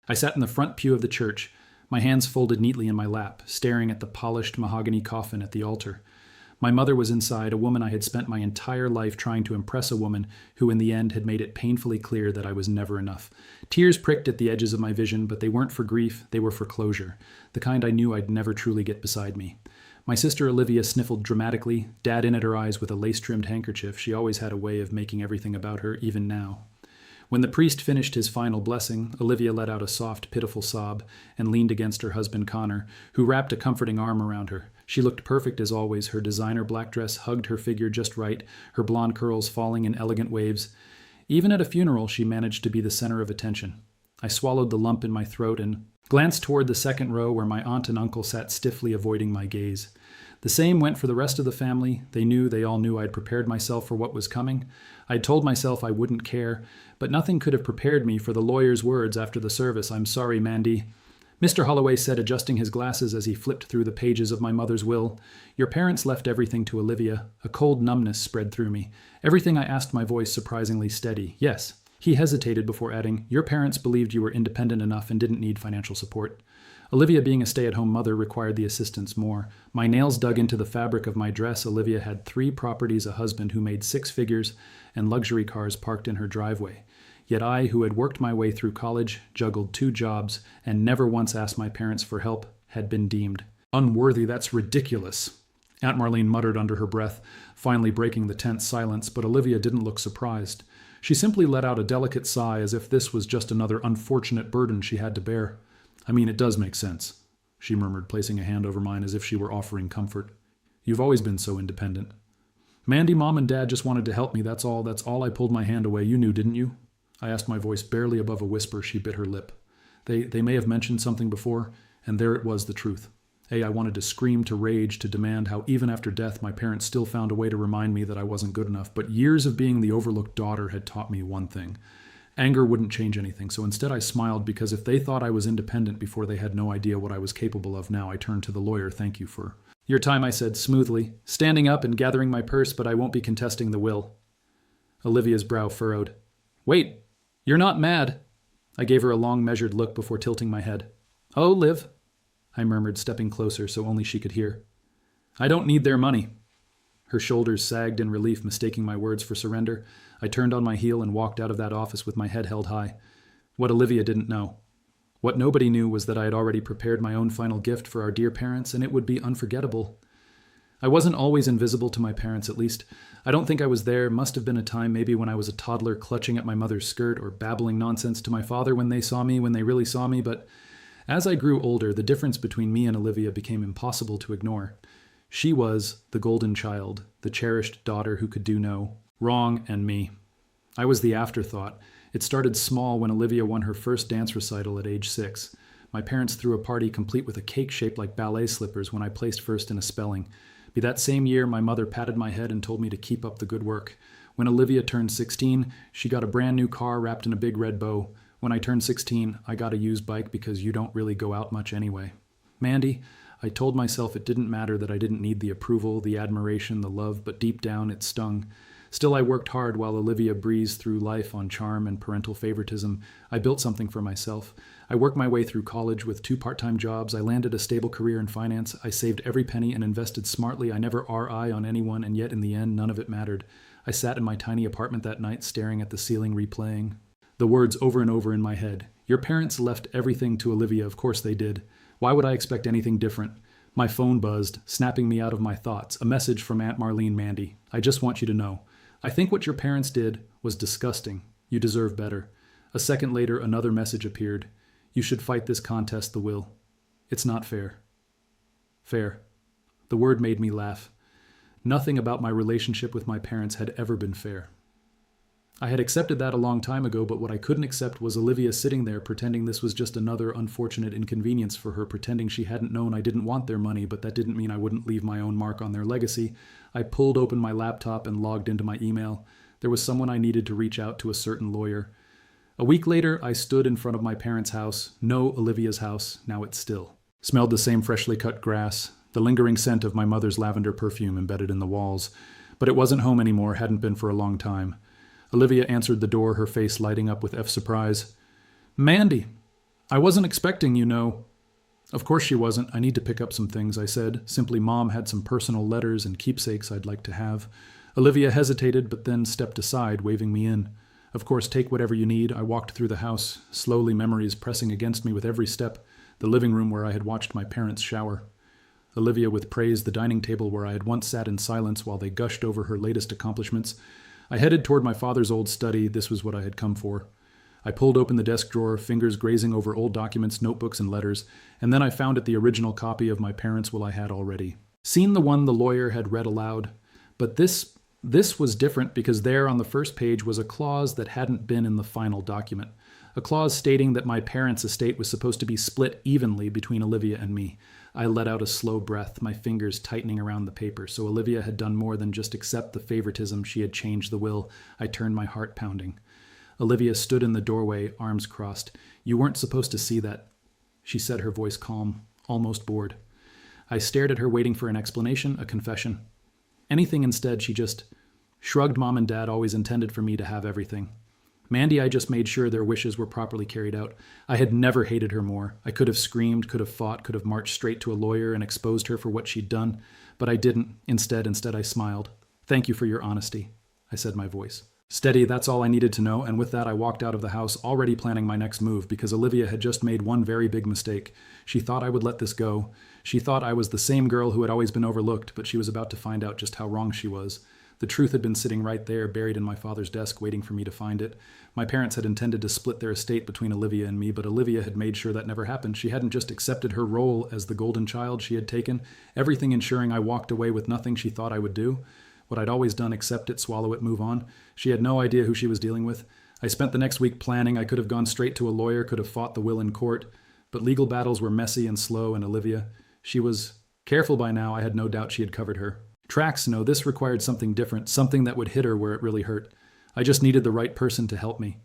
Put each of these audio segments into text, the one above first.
I sat in the front pew of the church, my hands folded neatly in my lap, staring at the polished mahogany coffin at the altar. My mother was inside, a woman I had spent my entire life trying to impress, a woman who in the end had made it painfully clear that I was never enough. Tears pricked at the edges of my vision, but they weren't for grief, they were for closure, the kind I knew I'd never truly get beside me. My sister Olivia sniffled dramatically, dad in at her eyes with a lace-trimmed handkerchief. She always had a way of making everything about her, even now. When the priest finished his final blessing, Olivia let out a soft, pitiful sob and leaned against her husband Connor, who wrapped a comforting arm around her. She looked perfect as always. Her designer black dress hugged her figure just right, her blonde curls falling in elegant waves. Even at a funeral, she managed to be the center of attention. I swallowed the lump in my throat and glanced toward the second row where my aunt and uncle sat stiffly avoiding my gaze. The same went for the rest of the family. They all knew I'd prepared myself for what was coming. I'd told myself I wouldn't care, but nothing could have prepared me for the lawyer's words after the service. "I'm sorry, Mandy," Mr. Holloway said, adjusting his glasses as he flipped through the pages of my mother's will. "Your parents left everything to Olivia." A cold numbness spread through me. Everything I asked, my voice surprisingly steady. "Yes." He hesitated before adding, "Your parents believed you were independent enough and didn't need financial support." Olivia, being a stay-at-home mother, required the assistance more. My nails dug into the fabric of my dress. Olivia had 3 properties, a husband who made 6 figures, and luxury cars parked in her driveway. Yet I, who had worked my way through college, juggled 2 jobs, and never once asked my parents for help, had been deemed unworthy. "That's ridiculous," Aunt Marlene muttered under her breath, finally breaking the tense silence, but Olivia didn't look surprised. She simply let out a delicate sigh as if this was just another unfortunate burden she had to bear. "I mean, it does make sense," she murmured, placing a hand over mine as if she were offering comfort. "You've always been so independent." "Mandy, Mom and Dad just wanted to help me, that's all. That's all. I pulled my hand away. You knew, didn't you?" I asked, my voice barely above a whisper. She bit her lip. They may have mentioned something before, and there it was, the truth. I wanted to scream, to rage, to demand how even after death my parents still found a way to remind me that I wasn't good enough. But years of being the overlooked daughter had taught me one thing. Anger wouldn't change anything, so instead I smiled, because if they thought I was independent before, they had no idea what I was capable of now. I turned to the lawyer. "Thank you for your time," I said smoothly, standing up and gathering my purse, "but I won't be contesting the will." Olivia's brow furrowed. "Wait, you're not mad?" I gave her a long, measured look before tilting my head. "Oh, Liv," I murmured, stepping closer so only she could hear. "I don't need their money." Her shoulders sagged in relief, mistaking my words for surrender. I turned on my heel and walked out of that office with my head held high. What Olivia didn't know, what nobody knew, was that I had already prepared my own final gift for our dear parents, and it would be unforgettable. I wasn't always invisible to my parents, at least. I don't think I was there. Must have been a time, maybe when I was a toddler, clutching at my mother's skirt or babbling nonsense to my father when they really saw me, but as I grew older, the difference between me and Olivia became impossible to ignore. She was the golden child, the cherished daughter who could do no wrong, and me. I was the afterthought. It started small when Olivia won her first dance recital at age 6. My parents threw a party complete with a cake shaped like ballet slippers when I placed first in a spelling. Be that same year, my mother patted my head and told me to keep up the good work. When Olivia turned 16, she got a brand new car wrapped in a big red bow. When I turned 16, I got a used bike because you don't really go out much anyway. Mandy, I told myself it didn't matter, that I didn't need the approval, the admiration, the love, but deep down it stung. Still, I worked hard while Olivia breezed through life on charm and parental favoritism. I built something for myself. I worked my way through college with 2 part-time jobs. I landed a stable career in finance. I saved every penny and invested smartly. I never RI on anyone, and yet in the end, none of it mattered. I sat in my tiny apartment that night, staring at the ceiling, replaying the words over and over in my head. Your parents left everything to Olivia. Of course they did. Why would I expect anything different? My phone buzzed, snapping me out of my thoughts. A message from Aunt Marlene. "Mandy, I just want you to know. I think what your parents did was disgusting. You deserve better." A second later, another message appeared. "You should fight this contest, the will. It's not fair." Fair. The word made me laugh. Nothing about my relationship with my parents had ever been fair. I had accepted that a long time ago, but what I couldn't accept was Olivia sitting there pretending this was just another unfortunate inconvenience for her, pretending she hadn't known I didn't want their money, but that didn't mean I wouldn't leave my own mark on their legacy. I pulled open my laptop and logged into my email. There was someone I needed to reach out to, a certain lawyer. A week later, I stood in front of my parents' house. No Olivia's house, now it's still. Smelled the same freshly cut grass, the lingering scent of my mother's lavender perfume embedded in the walls. But it wasn't home anymore, hadn't been for a long time. Olivia answered the door, her face lighting up with surprise. "Mandy!" I wasn't expecting, you know. Of course she wasn't. I need to pick up some things, I said. Simply Mom had some personal letters and keepsakes I'd like to have. Olivia hesitated, but then stepped aside, waving me in. Of course, take whatever you need. I walked through the house, slowly memories pressing against me with every step. The living room where I had watched my parents shower. Olivia with praise, the dining table where I had once sat in silence while they gushed over her latest accomplishments. I headed toward my father's old study. This was what I had come for. I pulled open the desk drawer, fingers grazing over old documents, notebooks, and letters, and then I found it the original copy of my parents' will I had already. Seen the one the lawyer had read aloud. But this was different because there on the first page was a clause that hadn't been in the final document. A clause stating that my parents' estate was supposed to be split evenly between Olivia and me. I let out a slow breath, my fingers tightening around the paper. So Olivia had done more than just accept the favoritism. She had changed the will. I turned, my heart pounding. Olivia stood in the doorway, arms crossed. You weren't supposed to see that, she said, her voice calm, almost bored. I stared at her, waiting for an explanation, a confession. Anything instead. She just shrugged. Mom and Dad always intended for me to have everything. Mandy, I just made sure their wishes were properly carried out. I had never hated her more. I could have screamed, could have fought, could have marched straight to a lawyer and exposed her for what she'd done. But I didn't. Instead I smiled. Thank you for your honesty, I said, my voice steady. That's all I needed to know, and with that I walked out of the house, already planning my next move, because Olivia had just made one very big mistake. She thought I would let this go. She thought I was the same girl who had always been overlooked, but she was about to find out just how wrong she was. The truth had been sitting right there, buried in my father's desk, waiting for me to find it. My parents had intended to split their estate between Olivia and me, but Olivia had made sure that never happened. She hadn't just accepted her role as the golden child she had taken, everything ensuring I walked away with nothing she thought I would do. What I'd always done, accept it, swallow it, move on. She had no idea who she was dealing with. I spent the next week planning. I could have gone straight to a lawyer, could have fought the will in court, but legal battles were messy and slow, and Olivia, she was careful by now. I had no doubt she had covered her tracks. No, this required something different, something that would hit her where it really hurt. I just needed the right person to help me.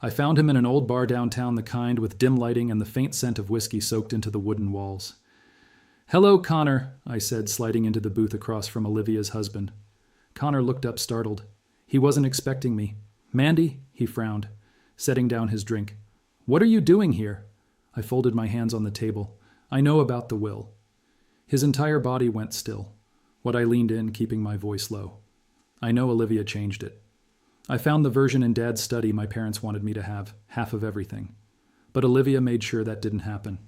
I found him in an old bar downtown, the kind with dim lighting and the faint scent of whiskey soaked into the wooden walls. Hello, Connor, I said, sliding into the booth across from Olivia's husband. Connor looked up, startled. He wasn't expecting me. Mandy, he frowned, setting down his drink. What are you doing here? I folded my hands on the table. I know about the will. His entire body went still. What I leaned in, keeping my voice low. I know Olivia changed it. I found the version in Dad's study my parents wanted me to have, half of everything. But Olivia made sure that didn't happen.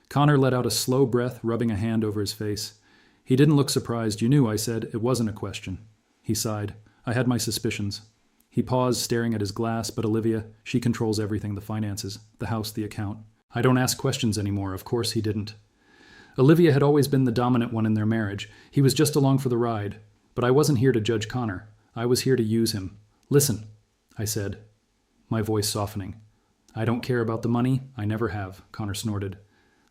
Connor let out a slow breath, rubbing a hand over his face. He didn't look surprised. You knew, I said. It wasn't a question. He sighed. I had my suspicions. He paused, staring at his glass, but Olivia, she controls everything, the finances, the house, the account. I don't ask questions anymore. Of course he didn't. Olivia had always been the dominant one in their marriage. He was just along for the ride. But I wasn't here to judge Connor. I was here to use him. Listen, I said, my voice softening. I don't care about the money. I never have, Connor snorted.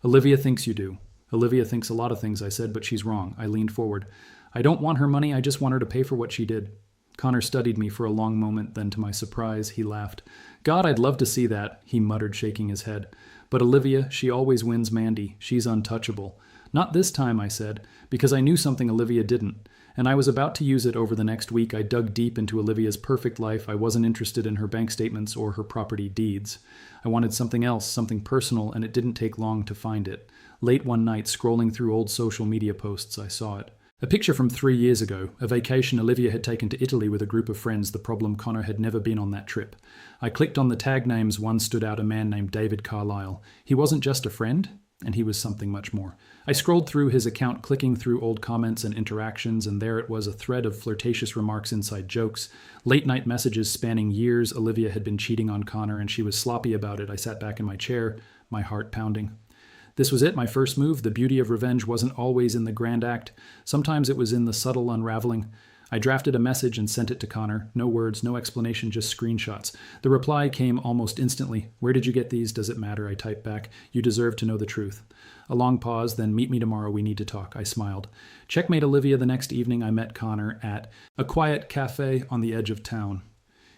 Olivia thinks you do. Olivia thinks a lot of things, I said, but she's wrong. I leaned forward. I don't want her money. I just want her to pay for what she did. Connor studied me for a long moment. Then, to my surprise, he laughed. God, I'd love to see that, he muttered, shaking his head. But Olivia, she always wins Mandy. She's untouchable. Not this time, I said, because I knew something Olivia didn't. And I was about to use it over the next week. I dug deep into Olivia's perfect life. I wasn't interested in her bank statements or her property deeds. I wanted something else, something personal, and it didn't take long to find it. Late one night, scrolling through old social media posts, I saw it. A picture from 3 years ago, a vacation Olivia had taken to Italy with a group of friends. The problem, Connor had never been on that trip. I clicked on the tag names. One stood out, a man named David Carlisle. He wasn't just a friend, and he was something much more. I scrolled through his account, clicking through old comments and interactions, and there it was, a thread of flirtatious remarks, inside jokes, late-night messages spanning years. Olivia had been cheating on Connor, and she was sloppy about it. I sat back in my chair, my heart pounding. This was it, my first move. The beauty of revenge wasn't always in the grand act. Sometimes it was in the subtle unraveling. I drafted a message and sent it to Connor. No words, no explanation, just screenshots. The reply came almost instantly. Where did you get these? Does it matter? I typed back. You deserve to know the truth. A long pause, then meet me tomorrow. We need to talk. I smiled. Checkmate Olivia. The next evening I met Connor at a quiet cafe on the edge of town.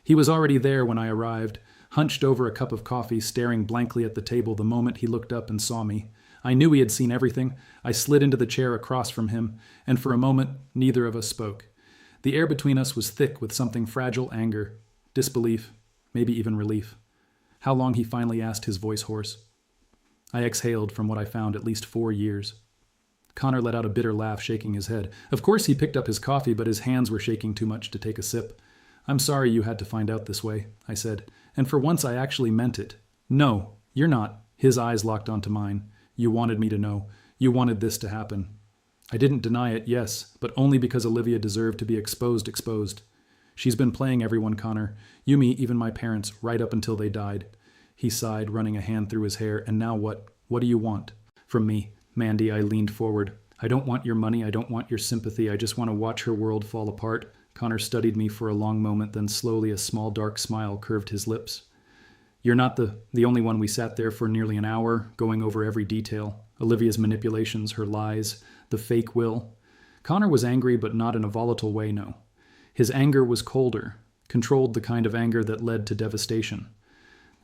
He was already there when I arrived, hunched over a cup of coffee, staring blankly at the table the moment he looked up and saw me. I knew he had seen everything. I slid into the chair across from him, and for a moment, neither of us spoke. The air between us was thick with something fragile, anger, disbelief, maybe even relief. How long, he finally asked, his voice hoarse. I exhaled from what I found at least 4 years. Connor let out a bitter laugh, shaking his head. Of course he picked up his coffee, but his hands were shaking too much to take a sip. I'm sorry you had to find out this way, I said, and for once I actually meant it. No, you're not. His eyes locked onto mine. You wanted me to know. You wanted this to happen. I didn't deny it, yes, but only because Olivia deserved to be exposed. She's been playing everyone, Connor. You, me, even my parents, right up until they died. He sighed, running a hand through his hair. And now what? What do you want? From me, Mandy, I leaned forward. I don't want your money. I don't want your sympathy. I just want to watch her world fall apart. Connor studied me for a long moment, then slowly a small dark smile curved his lips. You're not the only one. We sat there for nearly an hour, going over every detail. Olivia's manipulations, her lies, the fake will. Connor was angry, but not in a volatile way, no. His anger was colder, controlled, the kind of anger that led to devastation.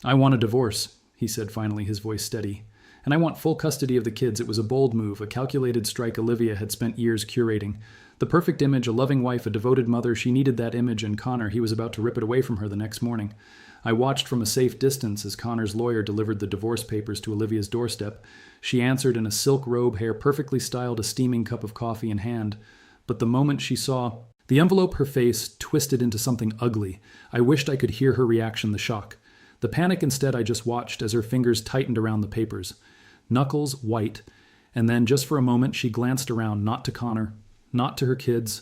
I want a divorce, he said finally, his voice steady. And I want full custody of the kids. It was a bold move, a calculated strike Olivia had spent years curating. The perfect image, a loving wife, a devoted mother. She needed that image, and Connor, he was about to rip it away from her the next morning. I watched from a safe distance as Connor's lawyer delivered the divorce papers to Olivia's doorstep. She answered in a silk robe, hair perfectly styled, a steaming cup of coffee in hand. But the moment she saw the envelope, her face twisted into something ugly. I wished I could hear her reaction, the shock. The panic instead, I just watched as her fingers tightened around the papers. Knuckles white, and then just for a moment she glanced around, not to Connor, not to her kids,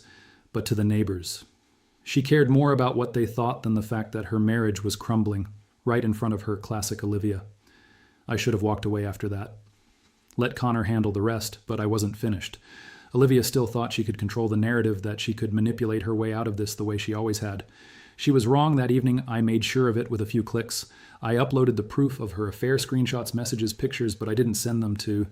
but to the neighbors. She cared more about what they thought than the fact that her marriage was crumbling, right in front of her, classic Olivia. I should have walked away after that. Let Connor handle the rest, but I wasn't finished. Olivia still thought she could control the narrative, that she could manipulate her way out of this the way she always had. She was wrong that evening. I made sure of it with a few clicks. I uploaded the proof of her affair, screenshots, messages, pictures, but I didn't send them to